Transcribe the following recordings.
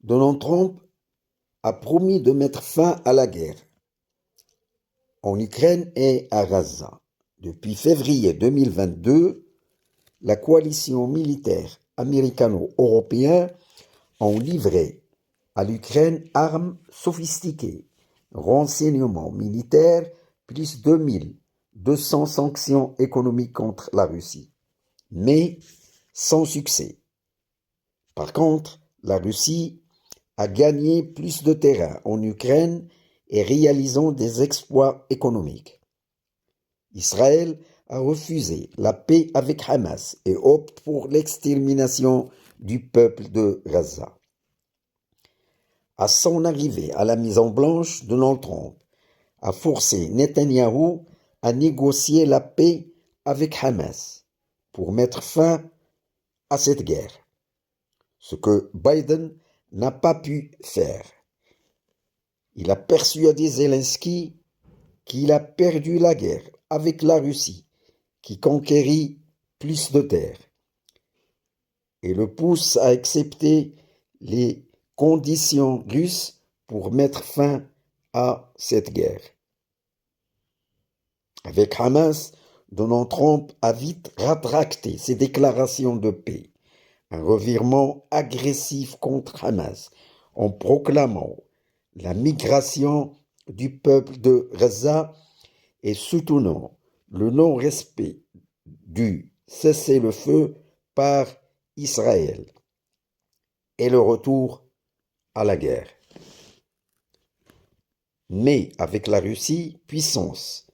Donald Trump a promis de mettre fin à la guerre en Ukraine et à Gaza. Depuis février 2022, la coalition militaire américano-européenne a livré à l'Ukraine armes sophistiquées, renseignements militaires, plus de 1200 sanctions économiques contre la Russie, mais sans succès. Par contre, la Russie a gagné plus de terrain en Ukraine et réalisant des exploits économiques. Israël a refusé la paix avec Hamas et opte pour l'extermination du peuple de Gaza. À son arrivée à la Maison-Blanche, Donald Trump a forcé Netanyahou à négocier la paix avec Hamas pour mettre fin à cette guerre, ce que Biden n'a pas pu faire. Il a persuadé Zelensky qu'il a perdu la guerre avec la Russie, qui conquérit plus de terres, et le pousse à accepter les conditions russes pour mettre fin à cette guerre. Avec Hamas, Donald Trump a vite rétracté ses déclarations de paix, un revirement agressif contre Hamas en proclamant la migration du peuple de Gaza et soutenant le non-respect du cessez-le-feu par Israël et le retour à la guerre. Mais avec la Russie, puissance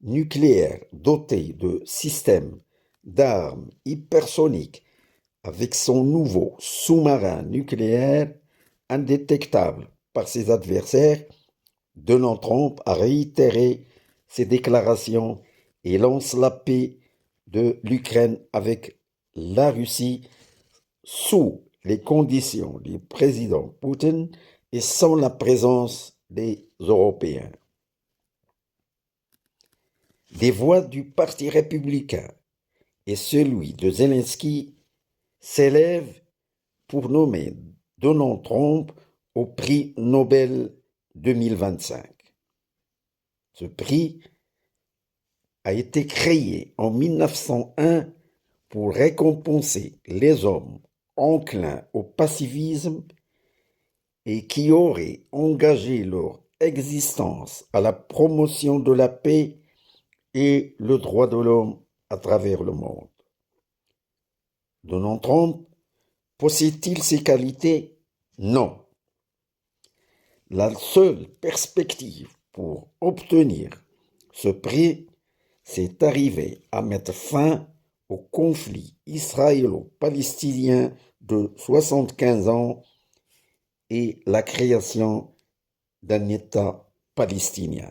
nucléaire dotée de systèmes d'armes hypersoniques, avec son nouveau sous-marin nucléaire indétectable par ses adversaires, Donald Trump a réitéré ses déclarations et lance la paix de l'Ukraine avec la Russie sous les conditions du président Poutine et sans la présence des Européens. Les voix du Parti républicain et celui de Zelensky s'élèvent pour nommer Donald Trump au prix Nobel 2025. Ce prix a été créé en 1901 pour récompenser les hommes enclins au pacifisme et qui auraient engagé leur existence à la promotion de la paix et le droit de l'homme à travers le monde. Donald Trump possède-t-il ces qualités? Non. La seule perspective pour obtenir ce prix, c'est d'arriver à mettre fin au conflit israélo-palestinien de 75 ans et la création d'un État palestinien.